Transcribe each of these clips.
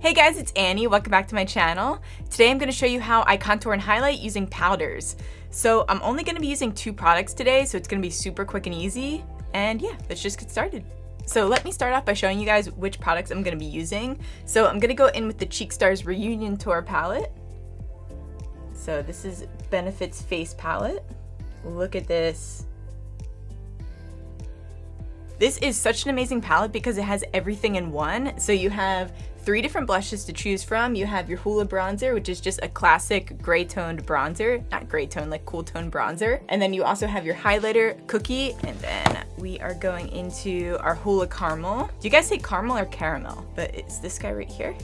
Hey guys, it's Annie. Welcome back to my channel. Today I'm going to show you how I contour and highlight using powders. So I'm only going to be using 2 products today, so it's going to be super quick and easy. And yeah, let's just get started. So let me start off by showing you guys which products I'm going to be using. So I'm going to go in with the Cheek Stars Reunion Tour palette. So this is Benefit's Face Palette. Look at this. This is such an amazing palette because it has everything in one. So you have 3 different blushes to choose from. You have your Hoola Bronzer, which is just a classic gray toned bronzer. Not gray tone, like cool tone bronzer. And then you also have your highlighter, Cookie. And then we are going into our Hoola Caramel. Do you guys say caramel or caramel? But it's this guy right here.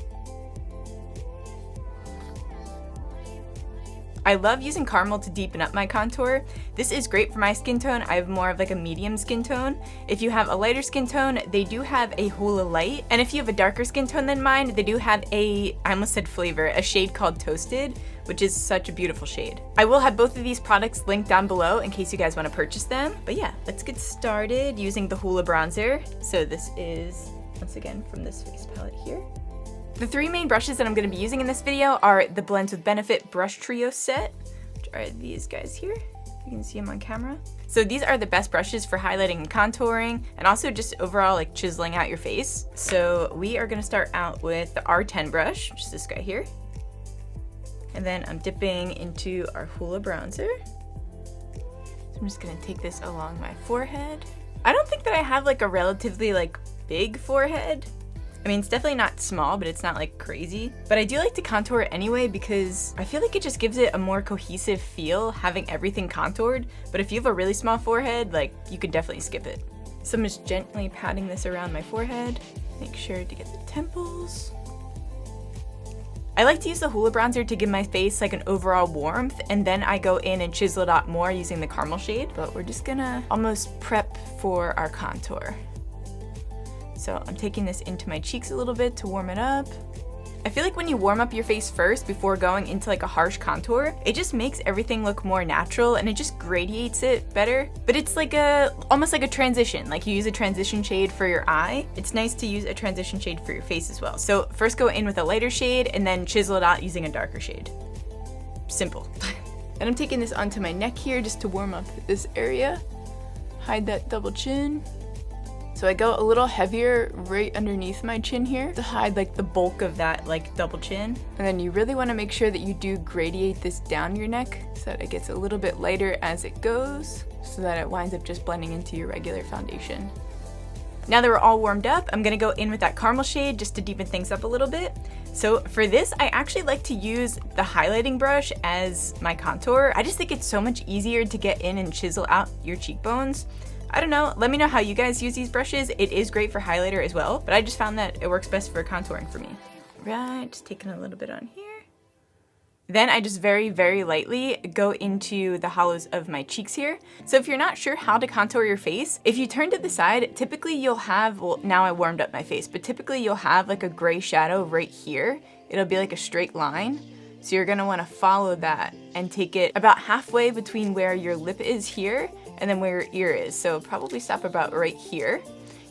I love using caramel to deepen up my contour. This is great for my skin tone. I have more of like a medium skin tone. If you have a lighter skin tone, they do have a Hoola Light. And if you have a darker skin tone than mine, they do have I almost said flavor, a shade called Toasted, which is such a beautiful shade. I will have both of these products linked down below in case you guys want to purchase them. But yeah, let's get started using the Hoola Bronzer. So this is, once again, from this face palette here. The 3 main brushes that I'm going to be using in this video are the Blends with Benefit Brush Trio set, which are these guys here. You can see them on camera. So these are the best brushes for highlighting and contouring, and also just overall like chiseling out your face. So we are going to start out with the R10 brush, which is this guy here. And then I'm dipping into our Hoola Bronzer. So I'm just going to take this along my forehead. I don't think that I have like a relatively like big forehead. I mean, it's definitely not small, but it's not like crazy. But I do like to contour it anyway because I feel like it just gives it a more cohesive feel having everything contoured. But if you have a really small forehead, like you could definitely skip it. So I'm just gently patting this around my forehead. Make sure to get the temples. I like to use the Hoola Bronzer to give my face like an overall warmth, and then I go in and chisel it out more using the caramel shade. But we're just gonna almost prep for our contour. So I'm taking this into my cheeks a little bit to warm it up. I feel like when you warm up your face first before going into like a harsh contour, it just makes everything look more natural and it just gradiates it better. But it's like almost like a transition, like you use a transition shade for your eye. It's nice to use a transition shade for your face as well. So first go in with a lighter shade and then chisel it out using a darker shade. Simple. And I'm taking this onto my neck here just to warm up this area. Hide that double chin. So I go a little heavier right underneath my chin here to hide like the bulk of that like double chin. And then you really want to make sure that you do gradiate this down your neck so that it gets a little bit lighter as it goes so that it winds up just blending into your regular foundation. Now that we're all warmed up, I'm gonna go in with that caramel shade just to deepen things up a little bit. So for this, I actually like to use the highlighting brush as my contour. I just think it's so much easier to get in and chisel out your cheekbones. I don't know, let me know how you guys use these brushes. It is great for highlighter as well, but I just found that it works best for contouring for me. Right, just taking a little bit on here. Then I just very, very lightly go into the hollows of my cheeks here. So if you're not sure how to contour your face, if you turn to the side, typically you'll have, well now I warmed up my face, but typically you'll have like a gray shadow right here. It'll be like a straight line. So you're gonna wanna follow that and take it about halfway between where your lip is here and then where your ear is. So probably stop about right here.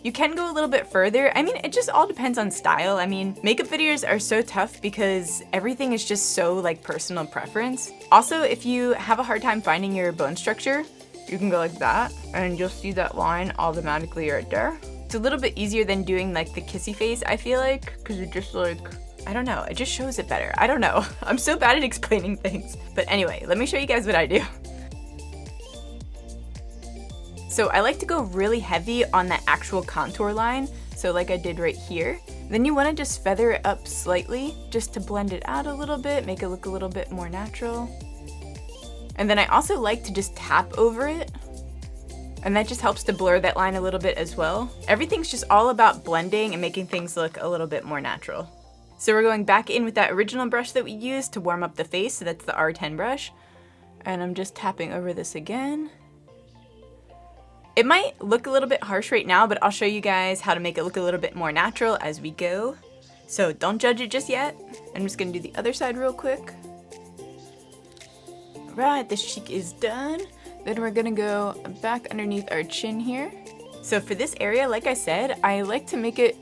You can go a little bit further. I mean, it just all depends on style. I mean, makeup videos are so tough because everything is just so like personal preference. Also, if you have a hard time finding your bone structure, you can go like that and you'll see that line automatically right there. It's a little bit easier than doing like the kissy face, I feel like, because it just like, I don't know, it just shows it better. I don't know. I'm so bad at explaining things. But anyway, let me show you guys what I do. So I like to go really heavy on the actual contour line, so like I did right here. Then you want to just feather it up slightly just to blend it out a little bit, make it look a little bit more natural. And then I also like to just tap over it, and that just helps to blur that line a little bit as well. Everything's just all about blending and making things look a little bit more natural. So we're going back in with that original brush that we used to warm up the face, so that's the R10 brush. And I'm just tapping over this again. It might look a little bit harsh right now, but I'll show you guys how to make it look a little bit more natural as we go. So don't judge it just yet. I'm just gonna do the other side real quick. All right, this cheek is done. Then we're gonna go back underneath our chin here. So for this area, like I said, I like to make it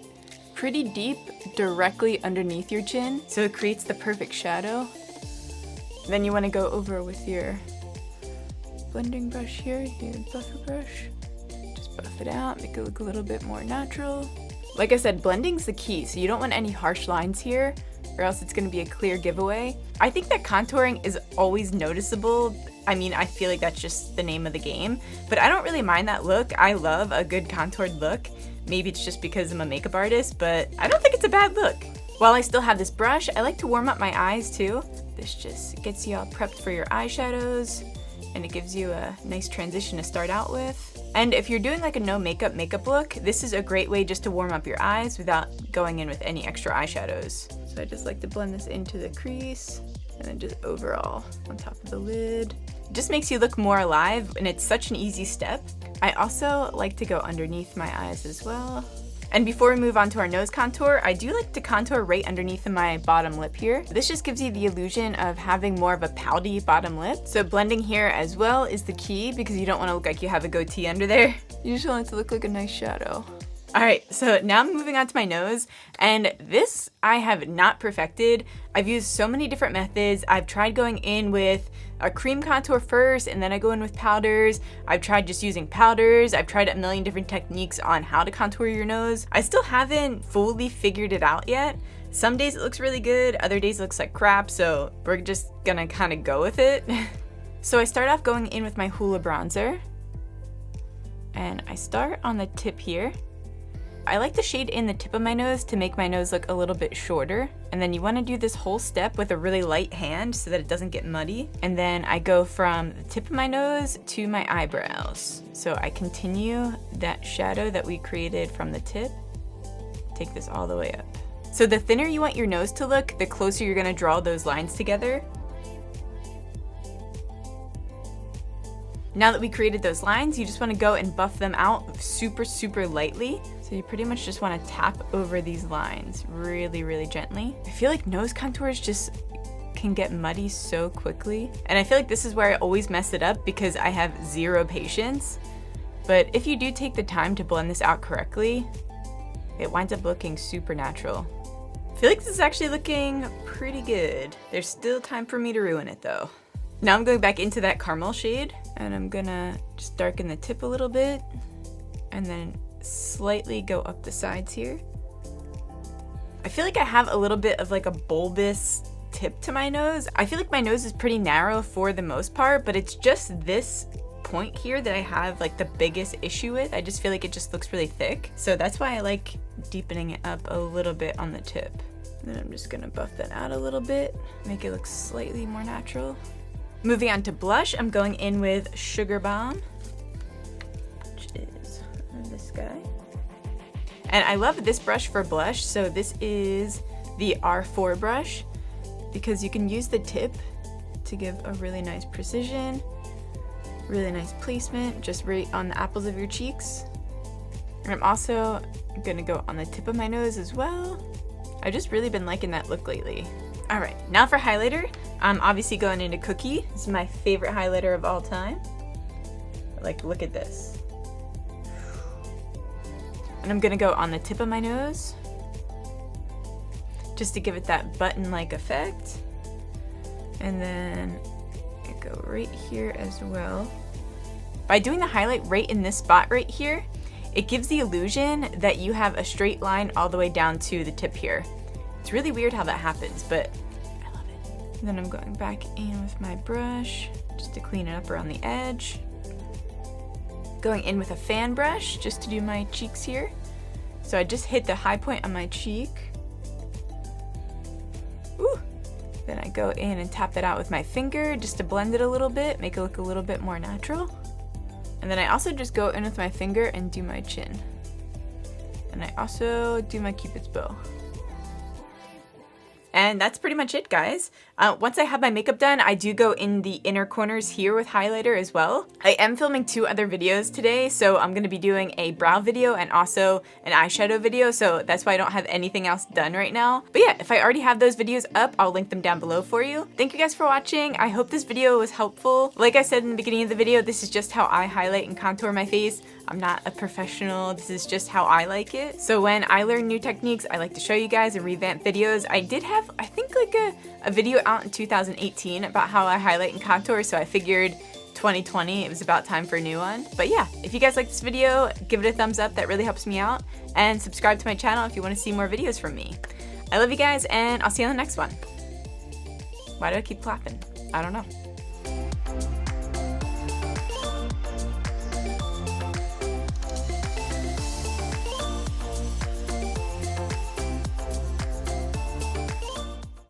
pretty deep directly underneath your chin, so it creates the perfect shadow. Then you want to go over with your blending brush here, your buffer brush. Just buff it out, make it look a little bit more natural. Like I said, blending's the key, so you don't want any harsh lines here, or else it's going to be a clear giveaway. I think that contouring is always noticeable. I mean, I feel like that's just the name of the game, but I don't really mind that look. I love a good contoured look. Maybe it's just because I'm a makeup artist, but I don't think it's a bad look. While I still have this brush, I like to warm up my eyes too. This just gets you all prepped for your eyeshadows, and it gives you a nice transition to start out with. And if you're doing like a no makeup look, this is a great way just to warm up your eyes without going in with any extra eyeshadows. So I just like to blend this into the crease and then just overall on top of the lid. It just makes you look more alive, and it's such an easy step. I also like to go underneath my eyes as well. And before we move on to our nose contour, I do like to contour right underneath my bottom lip here. This just gives you the illusion of having more of a pouty bottom lip. So blending here as well is the key, because you don't want to look like you have a goatee under there. You just want it to look like a nice shadow. Alright, so now I'm moving on to my nose, and this I have not perfected. I've used so many different methods. I've tried going in with a cream contour first, and then I go in with powders. I've tried just using powders. I've tried a million different techniques on how to contour your nose. I still haven't fully figured it out yet. Some days it looks really good, other days it looks like crap, so we're just gonna kind of go with it. So I start off going in with my Hoola bronzer, and I start on the tip here. I like to shade in the tip of my nose to make my nose look a little bit shorter. And then you want to do this whole step with a really light hand so that it doesn't get muddy. And then I go from the tip of my nose to my eyebrows. So I continue that shadow that we created from the tip. Take this all the way up. So the thinner you want your nose to look, the closer you're going to draw those lines together. Now that we created those lines, you just want to go and buff them out super, super lightly. So you pretty much just want to tap over these lines really, really gently. I feel like nose contours just can get muddy so quickly. And I feel like this is where I always mess it up because I have zero patience. But if you do take the time to blend this out correctly, it winds up looking super natural. I feel like this is actually looking pretty good. There's still time for me to ruin it though. Now I'm going back into that caramel shade, and I'm gonna just darken the tip a little bit and then slightly go up the sides here. I feel like I have a little bit of like a bulbous tip to my nose. I feel like my nose is pretty narrow for the most part, but it's just this point here that I have like the biggest issue with. I just feel like it just looks really thick. So that's why I like deepening it up a little bit on the tip. And then I'm just gonna buff that out a little bit, make it look slightly more natural. Moving on to blush, I'm going in with Sugarbomb, which is this guy. And I love this brush for blush. So this is the R4 brush because you can use the tip to give a really nice precision, really nice placement, just right on the apples of your cheeks. And I'm also gonna go on the tip of my nose as well. I've just really been liking that look lately. All right, now for highlighter, I'm obviously going into Cookie. This is my favorite highlighter of all time. Like, look at this. And I'm gonna go on the tip of my nose, just to give it that button-like effect. And then I go right here as well. By doing the highlight right in this spot right here, it gives the illusion that you have a straight line all the way down to the tip here. It's really weird how that happens, but I love it. And then I'm going back in with my brush just to clean it up around the edge. Going in with a fan brush just to do my cheeks here. So I just hit the high point on my cheek. Ooh. Then I go in and tap it out with my finger just to blend it a little bit, make it look a little bit more natural. And then I also just go in with my finger and do my chin. And I also do my Cupid's bow. And that's pretty much it, guys. Once I have my makeup done, I do go in the inner corners here with highlighter as well. I am filming 2 other videos today, so I'm going to be doing a brow video and also an eyeshadow video, so that's why I don't have anything else done right now. But yeah, if I already have those videos up, I'll link them down below for you. Thank you guys for watching. I hope this video was helpful. Like I said in the beginning of the video, this is just how I highlight and contour my face. I'm not a professional, this is just how I like it. So when I learn new techniques, I like to show you guys and revamp videos. I did have, I think, like a video out in 2018 about how I highlight and contour, so I figured 2020, it was about time for a new one. But yeah, if you guys like this video, give it a thumbs up, that really helps me out. And subscribe to my channel if you want to see more videos from me. I love you guys, and I'll see you on the next one. Why do I keep clapping? I don't know.